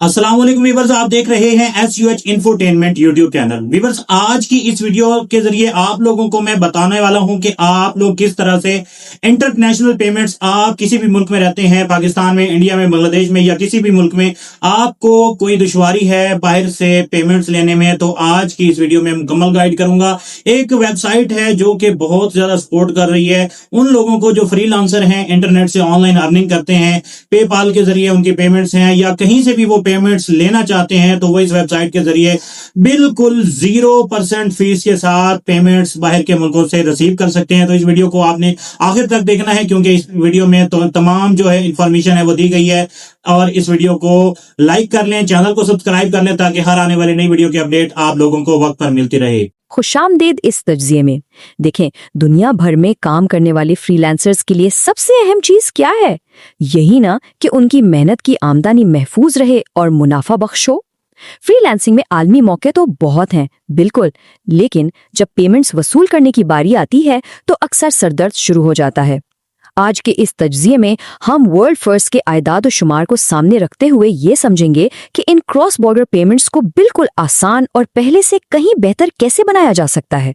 अस्सलाम वालेकुम व्यूअर्स, आप देख रहे हैं SUH infotainment YouTube channel. Viewers, आज की इस वीडियो के जरिए आप लोगों को मैं बताने वाला हूं कि आप लोग किस तरह से इंटरनेशनल पेमेंट्स, आप किसी भी मुल्क में रहते हैं, पाकिस्तान में, इंडिया में, बांग्लादेश में या किसी भी मुल्क में, आपको कोई दुश्वारी है बाहर से पेमेंट्स लेने में, तो आज की इस वीडियो में मुकम्मल गाइड करूंगा। एक वेबसाइट है जो कि बहुत ज्यादा सपोर्ट कर रही है उन लोगों को जो फ्रीलांसर हैं, इंटरनेट से ऑनलाइन अर्निंग करते हैं, पेपाल के जरिए उनकी पेमेंट्स हैं या कहीं से भी वो पेमेंट्स लेना चाहते हैं, तो वो इस वेबसाइट के जरिए बिल्कुल 0% फीस के साथ पेमेंट्स बाहर के मुल्कों से रिसीव कर सकते हैं। तो इस वीडियो को आपने आखिर तक देखना है, क्योंकि इस वीडियो में तो तमाम जो है इंफॉर्मेशन है वो दी गई है। और इस वीडियो को लाइक कर लें, चैनल को सब्सक्राइब कर लें, ताकि हर आने वाली नई वीडियो की अपडेट आप लोगों को वक्त पर मिलती रहे। खुशामदीद इस तज्जिए में। देखें, दुनिया भर में काम करने वाले फ्रीलांसर्स के लिए सबसे अहम चीज क्या है? यही ना कि उनकी मेहनत की आमदनी महफूज रहे और मुनाफा बख्श हो। फ्रीलांसिंग में आलमी मौके तो बहुत हैं, बिल्कुल, लेकिन जब पेमेंट्स वसूल करने की बारी आती है तो अक्सर सरदर्द शुरू हो जाता है। आज के इस तज्जिए में हम वर्ल्ड फर्स्ट के आइदाद और शुमार को सामने रखते हुए ये समझेंगे कि इन क्रॉस बॉर्डर पेमेंट्स को बिल्कुल आसान और पहले से कहीं बेहतर कैसे बनाया जा सकता है।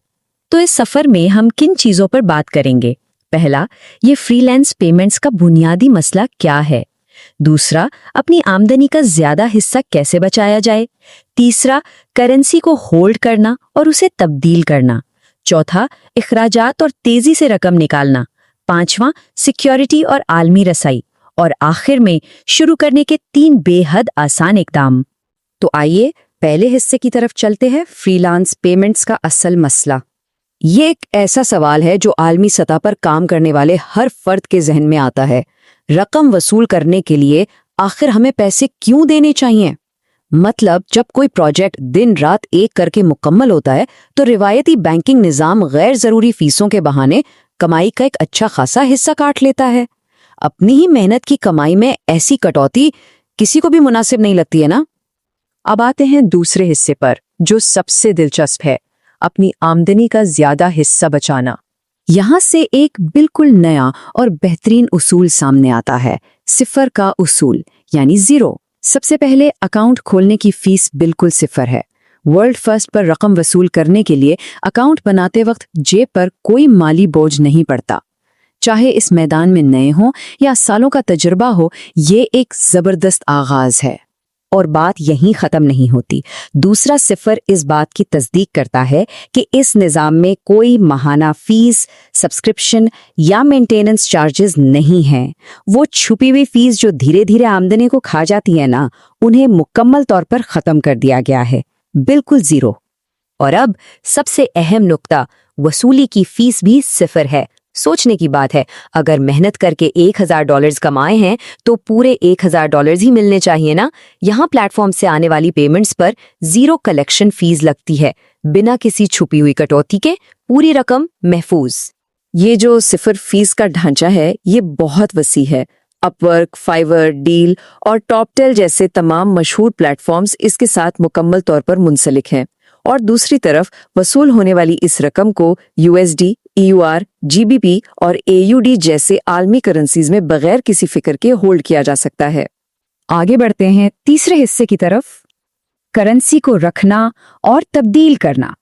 तो इस सफर में हम किन चीजों पर बात करेंगे? पहला, ये फ्रीलांस पेमेंट्स का बुनियादी मसला क्या है। दूसरा, अपनी आमदनी का ज्यादा हिस्सा कैसे बचाया जाए। तीसरा, करेंसी को होल्ड करना और उसे तब्दील करना। चौथा, इखराजात और तेजी से रकम निकालना। पांचवां, सिक्योरिटी और आलमी रसाई। और आखिर में शुरू करने के 3 बेहद आसान इकदाम। तो आइए पहले हिस्से की तरफ चलते हैं, फ्रीलांस पेमेंट्स का असल मसला। ये एक ऐसा सवाल है जो आलमी सतह पर काम करने वाले हर फर्द के जहन में आता है। रकम वसूल करने के लिए आखिर हमें पैसे क्यों देने चाहिए? मतलब, जब कोई प्रोजेक्ट दिन रात एक करके मुकम्मल होता है तो रिवायती बैंकिंग निज़ाम गैर जरूरी फीसों के बहाने कमाई का एक अच्छा खासा हिस्सा काट लेता है। अपनी ही मेहनत की कमाई में ऐसी कटौती किसी को भी मुनासिब नहीं लगती है ना। अब आते हैं दूसरे हिस्से पर, जो सबसे दिलचस्प है, अपनी आमदनी का ज्यादा हिस्सा बचाना। यहाँ से एक बिल्कुल नया और बेहतरीन उसूल सामने आता है, सिफर का उसूल, यानी जीरो। सबसे पहले, अकाउंट खोलने की फीस बिल्कुल सिफर है। वर्ल्ड फर्स्ट पर रकम वसूल करने के लिए अकाउंट बनाते वक्त जेब पर कोई माली बोझ नहीं पड़ता। चाहे इस मैदान में नए हों या सालों का तजुर्बा हो, ये एक जबरदस्त आगाज है। और बात यहीं खत्म नहीं होती। दूसरा सिफर इस बात की तस्दीक करता है कि इस निज़ाम में कोई माहाना फीस, सब्सक्रिप्शन या मेंटेनेंस चार्जेस नहीं हैं। वो छुपी हुई फीस जो धीरे धीरे आमदनी को खा जाती है ना, उन्हें मुकम्मल तौर पर खत्म कर दिया गया है, बिल्कुल जीरो। और अब सबसे अहम नुक्ता, वसूली की फीस भी सिफर है। सोचने की बात है, अगर मेहनत करके $1000 कमाए हैं तो पूरे $1000 ही मिलने चाहिए ना। यहाँ प्लेटफॉर्म से आने वाली पेमेंट्स पर जीरो कलेक्शन फीस लगती है, बिना किसी छुपी हुई कटौती के पूरी रकम महफूज। ये जो सिफर फीस का ढांचा है, ये बहुत वसी है। अपवर्क, फाइवर, डील और टॉपटेल जैसे तमाम मशहूर प्लेटफॉर्म्स इसके साथ मुकम्मल तौर पर मुंसलिक हैं। और दूसरी तरफ वसूल होने वाली इस रकम को USD, EUR, GBP और AUD जैसे आलमी करेंसीज में बगैर किसी फिक्र के होल्ड किया जा सकता है। आगे बढ़ते हैं तीसरे हिस्से की तरफ, करेंसी को रखना और तब्दील करना।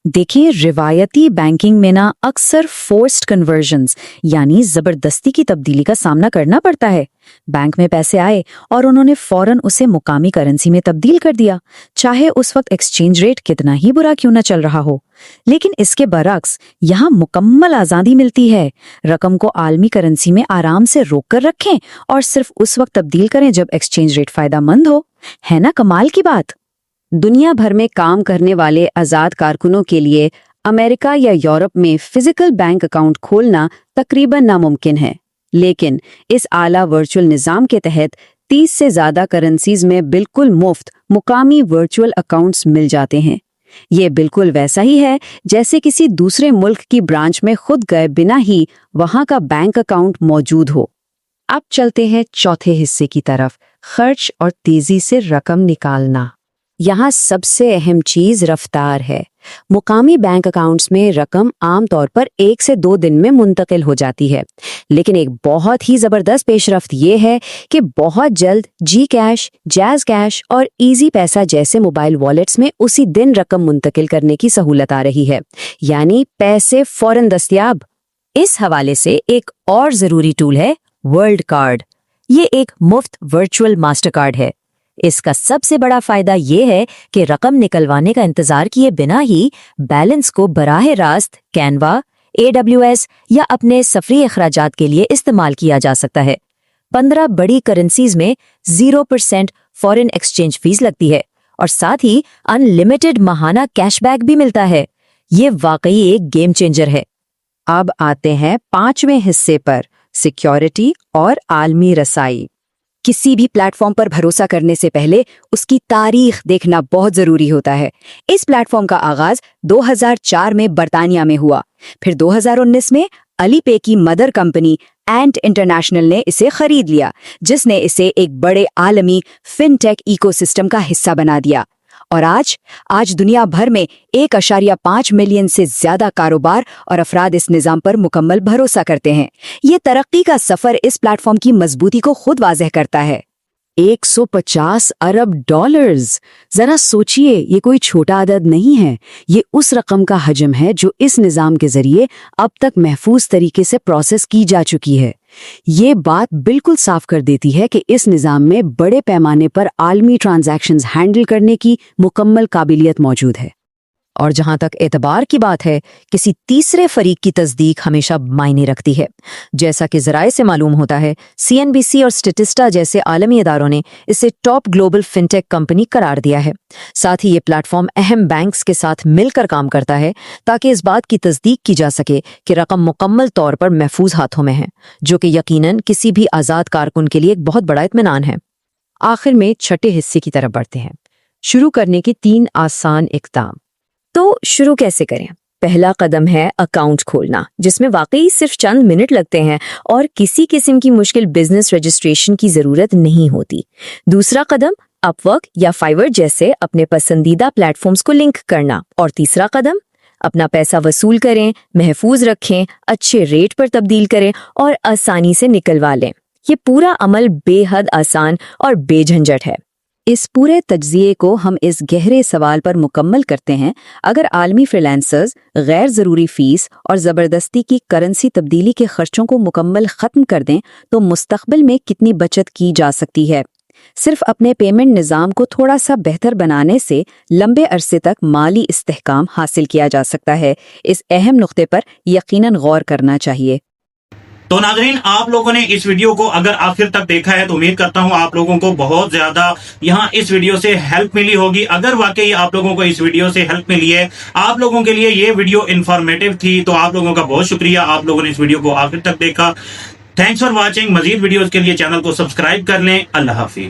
देखिए, रिवायती बैंकिंग में ना अक्सर फोर्स्ड कन्वर्जन्स यानी जबरदस्ती की तब्दीली का सामना करना पड़ता है। बैंक में पैसे आए और उन्होंने फौरन उसे मुकामी करेंसी में तब्दील कर दिया, चाहे उस वक्त एक्सचेंज रेट कितना ही बुरा क्यों ना चल रहा हो। लेकिन इसके बरक्स यहाँ मुकम्मल आज़ादी मिलती है। रकम को आलमी करेंसी में आराम से रोक कर रखें और सिर्फ उस वक्त तब्दील करें जब एक्सचेंज रेट फायदेमंद हो। है ना कमाल की बात। दुनिया भर में काम करने वाले आज़ाद कारकुनों के लिए अमेरिका या यूरोप में फिजिकल बैंक अकाउंट खोलना तकरीबन नामुमकिन है, लेकिन इस आला वर्चुअल निज़ाम के तहत 30 से ज़्यादा करेंसीज में बिल्कुल मुफ्त मुकामी वर्चुअल अकाउंट्स मिल जाते हैं। ये बिल्कुल वैसा ही है जैसे किसी दूसरे मुल्क की ब्रांच में खुद गए बिना ही वहाँ का बैंक अकाउंट मौजूद हो। अब चलते हैं चौथे हिस्से की तरफ, खर्च और तेजी से रकम निकालना। यहाँ सबसे अहम चीज रफ्तार है। मुकामी बैंक अकाउंट्स में रकम आमतौर पर 1 से 2 दिन में मुंतकिल हो जाती है, लेकिन एक बहुत ही जबरदस्त पेशरफ्त ये है कि बहुत जल्द जी कैश, जैज कैश और इजी पैसा जैसे मोबाइल वॉलेट्स में उसी दिन रकम मुंतकिल करने की सहूलत आ रही है, यानी पैसे फौरन दस्तयाब। इस हवाले से एक और जरूरी टूल है वर्ल्ड कार्ड। ये एक मुफ्त वर्चुअल मास्टर कार्ड है। इसका सबसे बड़ा फायदा ये है कि रकम निकलवाने का इंतजार किए बिना ही बैलेंस को बराह रास्त कैनवा, AWS या अपने सफरी अखराजात के लिए इस्तेमाल किया जा सकता है। 15 बड़ी करेंसीज में 0% फॉरेन एक्सचेंज फीस लगती है और साथ ही अनलिमिटेड माहाना कैशबैक भी मिलता है। ये वाकई एक गेम चेंजर है। अब आते हैं 5वें हिस्से पर, सिक्योरिटी और आलमी रसाई। किसी भी प्लेटफॉर्म पर भरोसा करने से पहले उसकी तारीख देखना बहुत जरूरी होता है। इस प्लेटफॉर्म का आगाज 2004 में बर्तानिया में हुआ, फिर 2019 में अलीपे की मदर कंपनी एंट इंटरनेशनल ने इसे खरीद लिया, जिसने इसे एक बड़े आलमी फिनटेक इकोसिस्टम का हिस्सा बना दिया। और आज दुनिया भर में 1.5 मिलियन से ज्यादा कारोबार और अफराद इस निजाम पर मुकम्मल भरोसा करते हैं। ये तरक्की का सफर इस प्लेटफॉर्म की मजबूती को खुद वाज़ेह करता है। 150 अरब डॉलर्स, जरा सोचिए, ये कोई छोटा आदद नहीं है। ये उस रकम का हजम है जो इस निजाम के जरिए अब तक महफूज तरीके से प्रोसेस की जा चुकी है। ये बात बिल्कुल साफ कर देती है कि इस निजाम में बड़े पैमाने पर आलमी ट्रांजैक्शंस हैंडल करने की मुकम्मल काबिलियत मौजूद है। और जहां तक एतबार की बात है, किसी तीसरे फरीक की तस्दीक हमेशा मायने रखती है। जैसा कि ज़राए से मालूम होता है, CNBC और स्टेटिस्टा जैसे आलमी इदारों ने इसे टॉप ग्लोबल फिनटेक कंपनी करार दिया है। साथ ही ये प्लेटफॉर्म अहम बैंक्स के साथ मिलकर काम करता है ताकि इस बात की तस्दीक की जा सके कि रकम मुकम्मल तौर पर महफूज हाथों में है, जो कि यकीनन किसी भी आज़ाद कारकुन के लिए एक बहुत बड़ा इत्मीनान है। आखिर में छठे हिस्से की तरफ बढ़ते हैं, शुरू करने के 3 आसान इक़दाम। तो शुरू कैसे करें? पहला कदम है अकाउंट खोलना, जिसमें वाकई सिर्फ चंद मिनट लगते हैं और किसी किस्म की मुश्किल बिजनेस रजिस्ट्रेशन की जरूरत नहीं होती। दूसरा कदम अपवर्क या फाइवर जैसे अपने पसंदीदा प्लेटफॉर्म्स को लिंक करना। और तीसरा कदम अपना पैसा वसूल करें, महफूज रखें, अच्छे रेट पर तब्दील करें और आसानी से निकलवा लें। ये पूरा अमल बेहद आसान और बेझंझट है। इस पूरे तज्जिए को हम इस गहरे सवाल पर मुकम्मल करते हैं, अगर आलमी फ्रीलांसर्स गैर ज़रूरी फीस और ज़बरदस्ती की करेंसी तब्दीली के खर्चों को मुकम्मल ख़त्म कर दें तो मुस्तक़बिल में कितनी बचत की जा सकती है। सिर्फ अपने पेमेंट निज़ाम को थोड़ा सा बेहतर बनाने से लंबे अरसे तक माली इस्तेहकाम हासिल किया जा सकता है। इस अहम नुक्ते पर यकीनन गौर करना चाहिए। तो नाज़रीन, आप लोगों ने इस वीडियो को अगर आखिर तक देखा है तो उम्मीद करता हूं आप लोगों को बहुत ज्यादा यहां इस वीडियो से हेल्प मिली होगी। अगर वाकई आप लोगों को इस वीडियो से हेल्प मिली है, आप लोगों के लिए ये वीडियो इंफॉर्मेटिव थी, तो आप लोगों का बहुत शुक्रिया, आप लोगों ने इस वीडियो को आखिर तक देखा। Thanks for watching. मजीद वीडियोस के लिए चैनल को सब्सक्राइब कर लें। अल्लाह हाफिज।